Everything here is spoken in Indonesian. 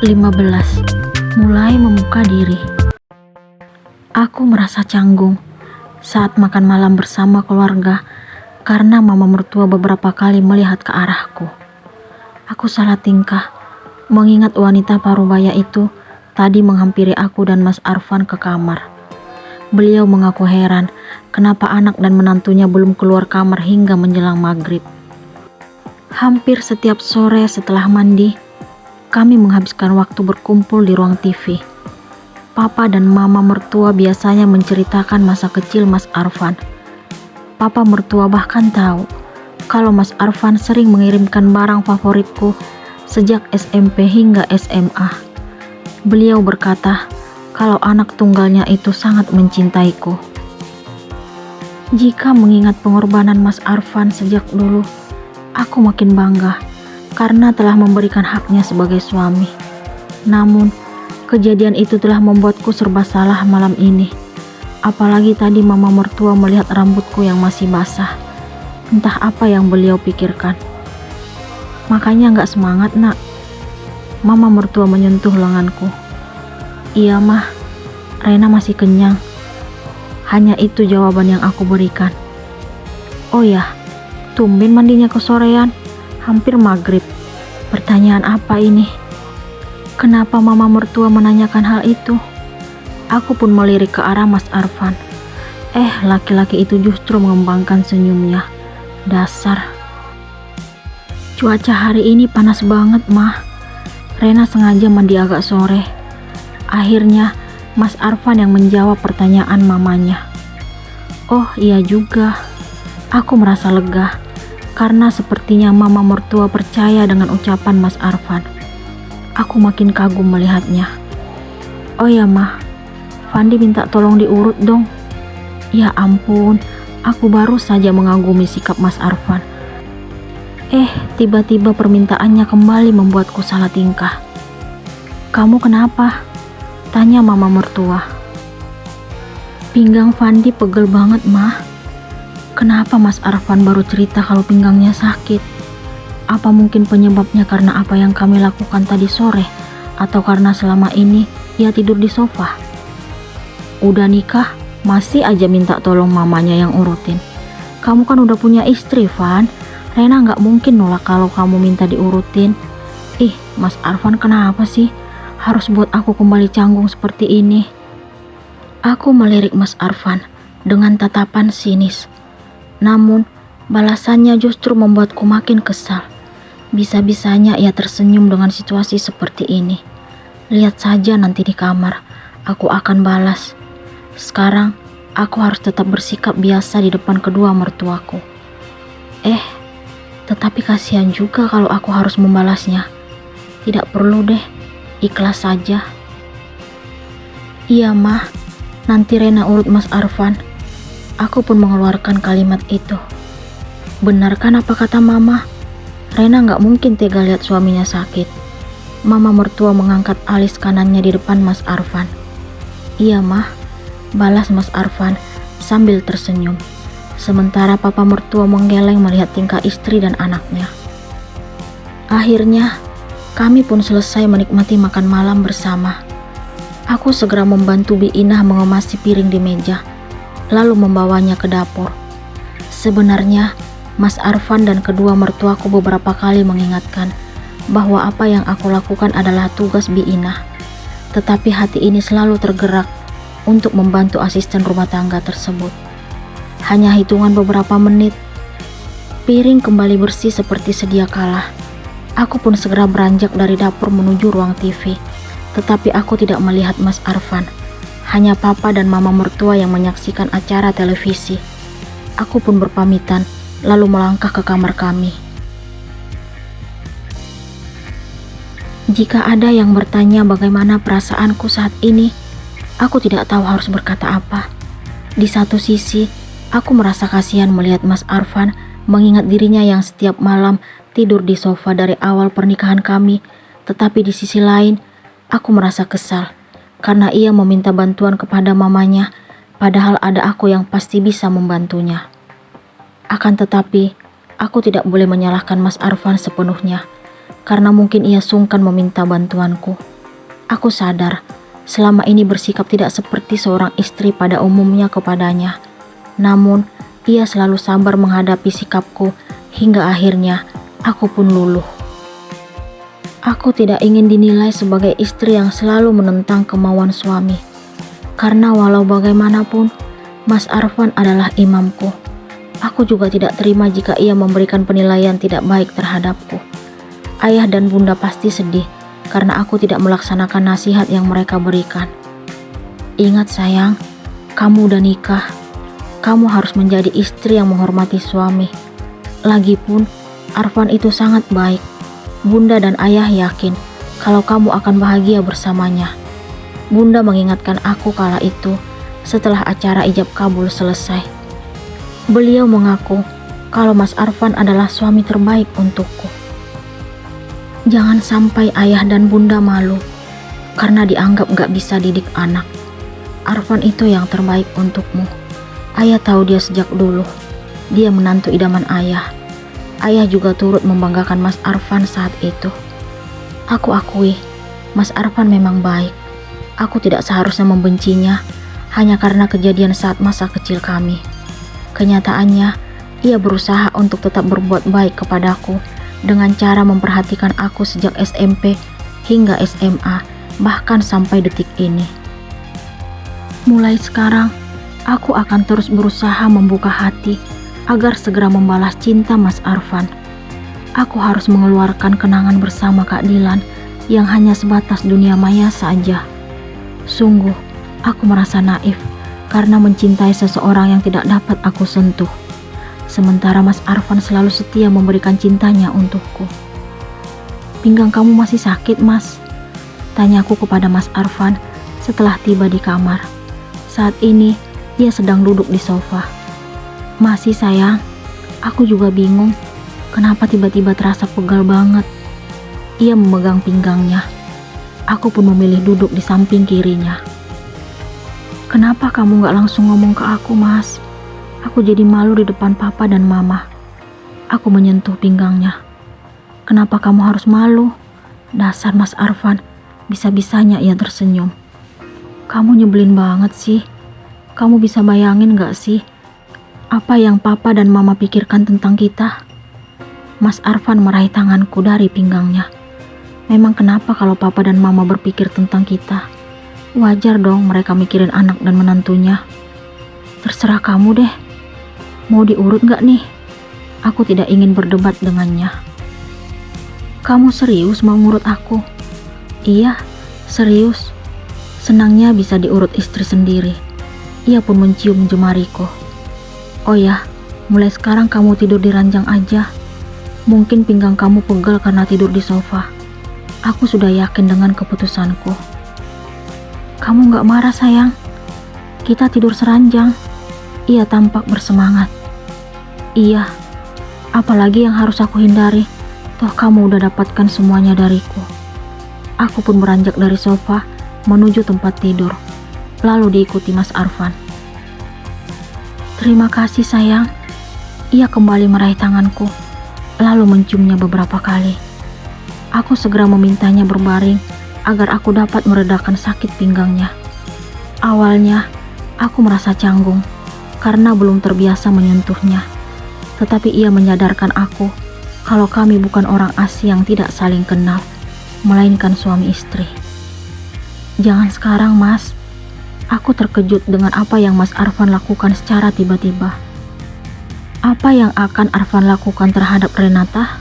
15. Mulai membuka diri. Aku merasa canggung saat makan malam bersama keluarga karena mama mertua beberapa kali melihat ke arahku. Aku salah tingkah mengingat wanita parubaya itu tadi menghampiri aku dan Mas Arfan ke kamar. Beliau mengaku heran kenapa anak dan menantunya belum keluar kamar hingga menjelang maghrib. Hampir setiap sore setelah mandi, kami menghabiskan waktu berkumpul di ruang TV. Papa dan mama mertua biasanya menceritakan masa kecil Mas Arfan. Papa mertua bahkan tahu kalau Mas Arfan sering mengirimkan barang favoritku sejak SMP hingga SMA. Beliau berkata kalau anak tunggalnya itu sangat mencintaiku. Jika mengingat pengorbanan Mas Arfan sejak dulu, aku makin bangga karena telah memberikan haknya sebagai suami. Namun, kejadian itu telah membuatku serba salah malam ini. Apalagi tadi mama mertua melihat rambutku yang masih basah. Entah apa yang beliau pikirkan. Makanya gak semangat, nak. Mama mertua menyentuh lenganku. Iya, mah. Rena masih kenyang. Hanya itu jawaban yang aku berikan. Oh ya, tumben mandinya kesorean. Hampir maghrib. Pertanyaan apa ini? Kenapa mama mertua menanyakan hal itu? Aku pun melirik ke arah Mas Arfan. Laki-laki itu justru mengembangkan senyumnya. Dasar. Cuaca hari ini panas banget, mah. Rena sengaja mandi agak sore. Akhirnya, Mas Arfan yang menjawab pertanyaan mamanya. Oh iya juga. Aku merasa lega. Karena sepertinya mama mertua percaya dengan ucapan Mas Arfan. Aku makin kagum melihatnya. Oh ya, mah, Fandi minta tolong diurut dong. Ya ampun, aku baru saja mengagumi sikap Mas Arfan. Tiba-tiba permintaannya kembali membuatku salah tingkah. Kamu kenapa? Tanya mama mertua. Pinggang Fandi pegel banget, mah. Kenapa Mas Arfan baru cerita kalau pinggangnya sakit? Apa mungkin penyebabnya karena apa yang kami lakukan tadi sore? Atau karena selama ini ia tidur di sofa? Udah nikah, masih aja minta tolong mamanya yang urutin. Kamu kan udah punya istri, Van. Rena gak mungkin nolak kalau kamu minta diurutin. Mas Arfan kenapa sih? Harus buat aku kembali canggung seperti ini. Aku melirik Mas Arfan dengan tatapan sinis. Namun, balasannya justru membuatku makin kesal. Bisa-bisanya ia tersenyum dengan situasi seperti ini. Lihat saja nanti di kamar, aku akan balas. Sekarang, aku harus tetap bersikap biasa di depan kedua mertuaku. Tetapi kasihan juga kalau aku harus membalasnya. Tidak perlu deh, ikhlas saja. Iya, mah, nanti Rena urut Mas Arfan. Aku pun mengeluarkan kalimat itu. Benar kan apa kata mama? Rena gak mungkin tega lihat suaminya sakit. Mama mertua mengangkat alis kanannya di depan Mas Arfan. Iya, mah, balas Mas Arfan sambil tersenyum. Sementara papa mertua menggeleng melihat tingkah istri dan anaknya. Akhirnya, kami pun selesai menikmati makan malam bersama. Aku segera membantu Bi Inah mengemasi piring di meja, lalu membawanya ke dapur. Sebenarnya, Mas Arfan dan kedua mertuaku beberapa kali mengingatkan bahwa apa yang aku lakukan adalah tugas Bi Inah. Tetapi hati ini selalu tergerak untuk membantu asisten rumah tangga tersebut. Hanya hitungan beberapa menit, piring kembali bersih seperti sedia kala. Aku pun segera beranjak dari dapur menuju ruang TV. Tetapi aku tidak melihat Mas Arfan. Hanya papa dan mama mertua yang menyaksikan acara televisi. Aku pun berpamitan, lalu melangkah ke kamar kami. Jika ada yang bertanya bagaimana perasaanku saat ini, aku tidak tahu harus berkata apa. Di satu sisi, aku merasa kasihan melihat Mas Arfan mengingat dirinya yang setiap malam tidur di sofa dari awal pernikahan kami. Tetapi di sisi lain, aku merasa kesal karena ia meminta bantuan kepada mamanya, padahal ada aku yang pasti bisa membantunya. Akan tetapi, aku tidak boleh menyalahkan Mas Arfan sepenuhnya, karena mungkin ia sungkan meminta bantuanku. Aku sadar selama ini bersikap tidak seperti seorang istri pada umumnya kepadanya. Namun, ia selalu sabar menghadapi sikapku hingga akhirnya aku pun luluh. Aku tidak ingin dinilai sebagai istri yang selalu menentang kemauan suami. Karena walau bagaimanapun, Mas Arfan adalah imamku. Aku juga tidak terima jika ia memberikan penilaian tidak baik terhadapku. Ayah dan bunda pasti sedih karena aku tidak melaksanakan nasihat yang mereka berikan. Ingat sayang, kamu udah nikah. Kamu harus menjadi istri yang menghormati suami. Lagipun, Arfan itu sangat baik. Bunda dan ayah yakin kalau kamu akan bahagia bersamanya. Bunda mengingatkan aku kala itu setelah acara ijab kabul selesai. Beliau mengaku kalau Mas Arfan adalah suami terbaik untukku. Jangan sampai ayah dan bunda malu karena dianggap gak bisa didik anak. Arfan itu yang terbaik untukmu. Ayah tahu dia sejak dulu. Dia menantu idaman ayah. Ayah juga turut membanggakan Mas Arfan saat itu. Aku akui, Mas Arfan memang baik. Aku tidak seharusnya membencinya hanya karena kejadian saat masa kecil kami. Kenyataannya, ia berusaha untuk tetap berbuat baik kepadaku dengan cara memperhatikan aku sejak SMP hingga SMA, bahkan sampai detik ini. Mulai sekarang, aku akan terus berusaha membuka hati agar segera membalas cinta Mas Arfan. Aku harus mengeluarkan kenangan bersama Kak Dilan yang hanya sebatas dunia maya saja. Sungguh, aku merasa naif karena mencintai seseorang yang tidak dapat aku sentuh. Sementara Mas Arfan selalu setia memberikan cintanya untukku. Pinggang kamu masih sakit, Mas? Tanyaku kepada Mas Arfan setelah tiba di kamar. Saat ini, ia sedang duduk di sofa. Masih sayang, aku juga bingung. Kenapa tiba-tiba terasa pegal banget? Ia memegang pinggangnya. Aku pun memilih duduk di samping kirinya. Kenapa kamu gak langsung ngomong ke aku, Mas? Aku jadi malu di depan papa dan mama. Aku menyentuh pinggangnya. Kenapa kamu harus malu? Dasar Mas Arfan, bisa-bisanya ia tersenyum. Kamu nyebelin banget sih. Kamu bisa bayangin gak sih apa yang papa dan mama pikirkan tentang kita? Mas Arfan meraih tanganku dari pinggangnya. Memang kenapa kalau papa dan mama berpikir tentang kita? Wajar dong mereka mikirin anak dan menantunya. Terserah kamu deh. Mau diurut gak nih? Aku tidak ingin berdebat dengannya. Kamu serius mau ngurut aku? Iya, serius. Senangnya bisa diurut istri sendiri. Ia pun mencium jemariku. Oh ya, mulai sekarang kamu tidur di ranjang aja. Mungkin pinggang kamu pegal karena tidur di sofa. Aku sudah yakin dengan keputusanku. Kamu gak marah sayang? Kita tidur seranjang. Ia tampak bersemangat. Iya, apalagi yang harus aku hindari? Toh kamu udah dapatkan semuanya dariku. Aku pun beranjak dari sofa menuju tempat tidur, lalu diikuti Mas Arfan. Terima kasih sayang. Ia kembali meraih tanganku, lalu menciumnya beberapa kali. Aku segera memintanya berbaring agar aku dapat meredakan sakit pinggangnya. Awalnya, aku merasa canggung karena belum terbiasa menyentuhnya. Tetapi ia menyadarkan aku kalau kami bukan orang asing yang tidak saling kenal, melainkan suami istri. Jangan sekarang, Mas. Aku terkejut dengan apa yang Mas Arfan lakukan secara tiba-tiba. Apa yang akan Arfan lakukan terhadap Renata?